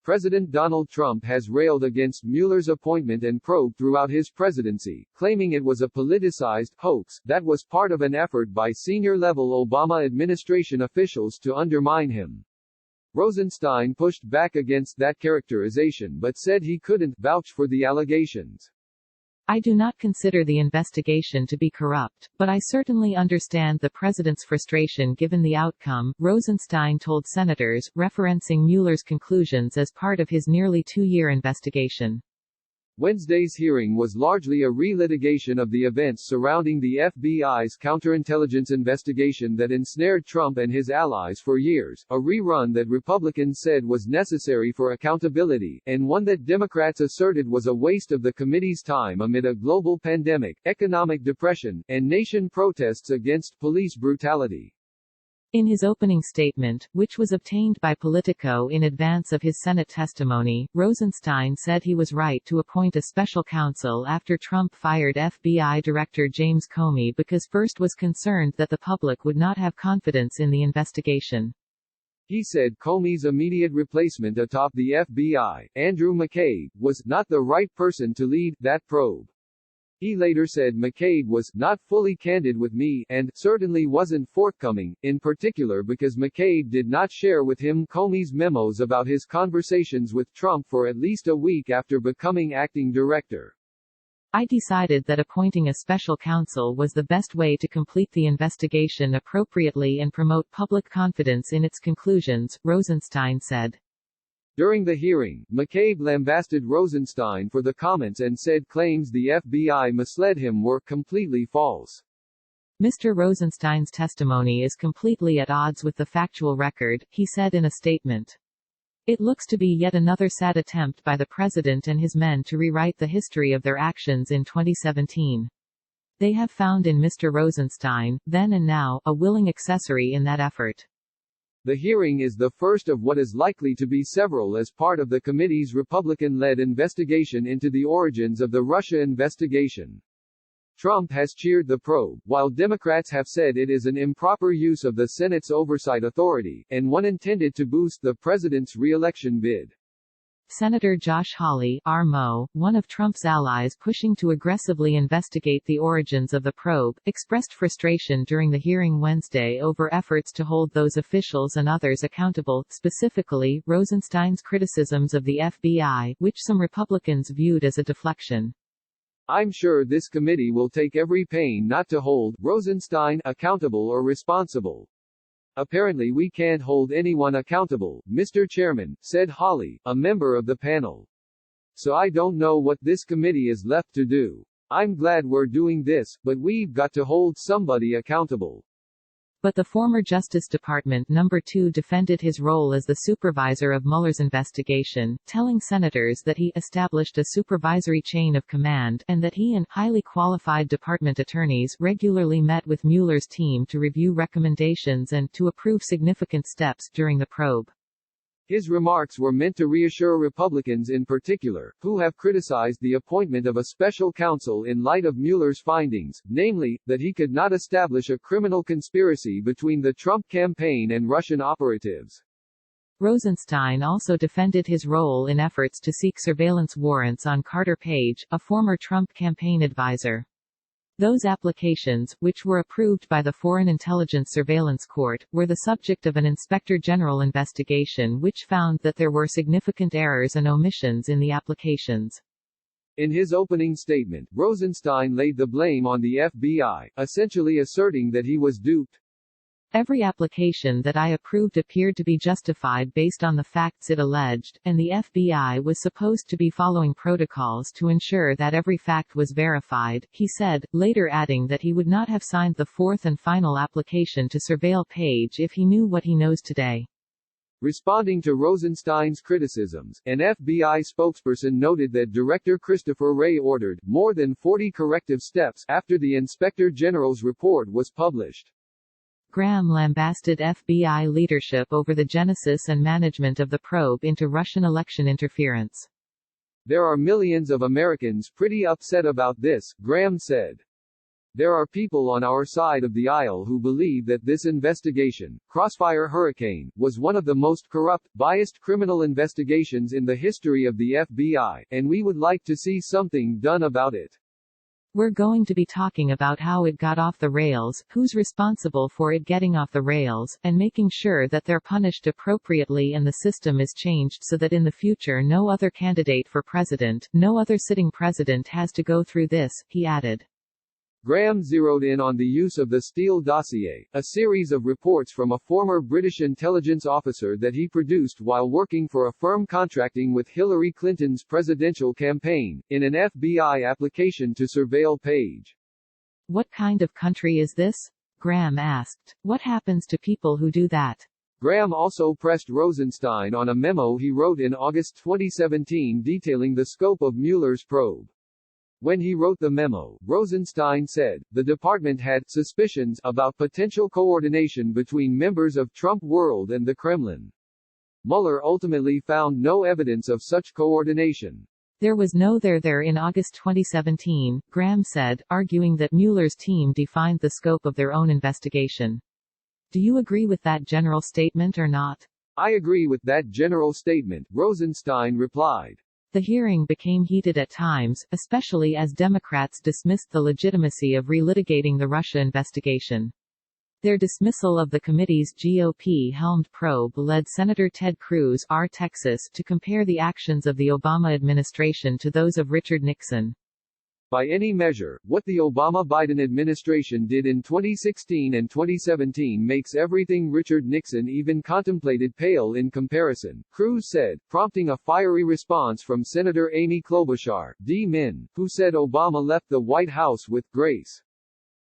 President Donald Trump has railed against Mueller's appointment and probe throughout his presidency, claiming it was a politicized hoax that was part of an effort by senior-level Obama administration officials to undermine him. Rosenstein pushed back against that characterization but said he couldn't vouch for the allegations. I do not consider the investigation to be corrupt, but I certainly understand the president's frustration given the outcome, Rosenstein told senators, referencing Mueller's conclusions as part of his nearly two-year investigation. Wednesday's hearing was largely a relitigation of the events surrounding the FBI's counterintelligence investigation that ensnared Trump and his allies for years, a rerun that Republicans said was necessary for accountability, and one that Democrats asserted was a waste of the committee's time amid a global pandemic, economic depression, and nation protests against police brutality. In his opening statement, which was obtained by Politico in advance of his Senate testimony, Rosenstein said he was right to appoint a special counsel after Trump fired FBI Director James Comey because first was concerned that the public would not have confidence in the investigation. He said Comey's immediate replacement atop the FBI, Andrew McCabe, was not the right person to lead that probe. He later said McCabe was not fully candid with me, and certainly wasn't forthcoming, in particular because McCabe did not share with him Comey's memos about his conversations with Trump for at least a week after becoming acting director. I decided that appointing a special counsel was the best way to complete the investigation appropriately and promote public confidence in its conclusions, Rosenstein said. During the hearing, McCabe lambasted Rosenstein for the comments and said claims the FBI misled him were completely false. Mr. Rosenstein's testimony is completely at odds with the factual record, he said in a statement. It looks to be yet another sad attempt by the president and his men to rewrite the history of their actions in 2017. They have found in Mr. Rosenstein, then and now, a willing accessory in that effort. The hearing is the first of what is likely to be several as part of the committee's Republican-led investigation into the origins of the Russia investigation. Trump has cheered the probe, while Democrats have said it is an improper use of the Senate's oversight authority, and one intended to boost the president's re-election bid. Senator Josh Hawley, RMO, one of Trump's allies pushing to aggressively investigate the origins of the probe, expressed frustration during the hearing Wednesday over efforts to hold those officials and others accountable, specifically, Rosenstein's criticisms of the FBI, which some Republicans viewed as a deflection. I'm sure this committee will take every pain not to hold Rosenstein accountable or responsible. Apparently we can't hold anyone accountable, Mr. Chairman, said Hawley, a member of the panel. So I don't know what this committee is left to do. I'm glad we're doing this, but we've got to hold somebody accountable. But the former Justice Department No. 2 defended his role as the supervisor of Mueller's investigation, telling senators that he established a supervisory chain of command, and that he and highly qualified department attorneys regularly met with Mueller's team to review recommendations and to approve significant steps during the probe. His remarks were meant to reassure Republicans in particular, who have criticized the appointment of a special counsel in light of Mueller's findings, namely, that he could not establish a criminal conspiracy between the Trump campaign and Russian operatives. Rosenstein also defended his role in efforts to seek surveillance warrants on Carter Page, a former Trump campaign advisor. Those applications, which were approved by the Foreign Intelligence Surveillance Court, were the subject of an Inspector General investigation which found that there were significant errors and omissions in the applications. In his opening statement, Rosenstein laid the blame on the FBI, essentially asserting that he was duped. Every application that I approved appeared to be justified based on the facts it alleged, and the FBI was supposed to be following protocols to ensure that every fact was verified, he said, later adding that he would not have signed the fourth and final application to surveil Page if he knew what he knows today. Responding to Rosenstein's criticisms, an FBI spokesperson noted that Director Christopher Wray ordered more than 40 corrective steps after the Inspector General's report was published. Graham lambasted FBI leadership over the genesis and management of the probe into Russian election interference. There are millions of Americans pretty upset about this, Graham said. There are people on our side of the aisle who believe that this investigation, Crossfire Hurricane, was one of the most corrupt, biased criminal investigations in the history of the FBI, and we would like to see something done about it. We're going to be talking about how it got off the rails, who's responsible for it getting off the rails, and making sure that they're punished appropriately and the system is changed so that in the future no other candidate for president, no other sitting president has to go through this, he added. Graham zeroed in on the use of the Steele dossier, a series of reports from a former British intelligence officer that he produced while working for a firm contracting with Hillary Clinton's presidential campaign, in an FBI application to surveil Page. What kind of country is this? Graham asked. What happens to people who do that? Graham also pressed Rosenstein on a memo he wrote in August 2017 detailing the scope of Mueller's probe. When he wrote the memo, Rosenstein said, the department had suspicions about potential coordination between members of Trump World and the Kremlin. Mueller ultimately found no evidence of such coordination. There was no there in August 2017, Graham said, arguing that Mueller's team defined the scope of their own investigation. Do you agree with that general statement or not? I agree with that general statement, Rosenstein replied. The hearing became heated at times, especially as Democrats dismissed the legitimacy of relitigating the Russia investigation. Their dismissal of the committee's GOP-helmed probe led Senator Ted Cruz, R. Texas, to compare the actions of the Obama administration to those of Richard Nixon. By any measure, what the Obama-Biden administration did in 2016 and 2017 makes everything Richard Nixon even contemplated pale in comparison, Cruz said, prompting a fiery response from Senator Amy Klobuchar, D. Min, who said Obama left the White House with grace.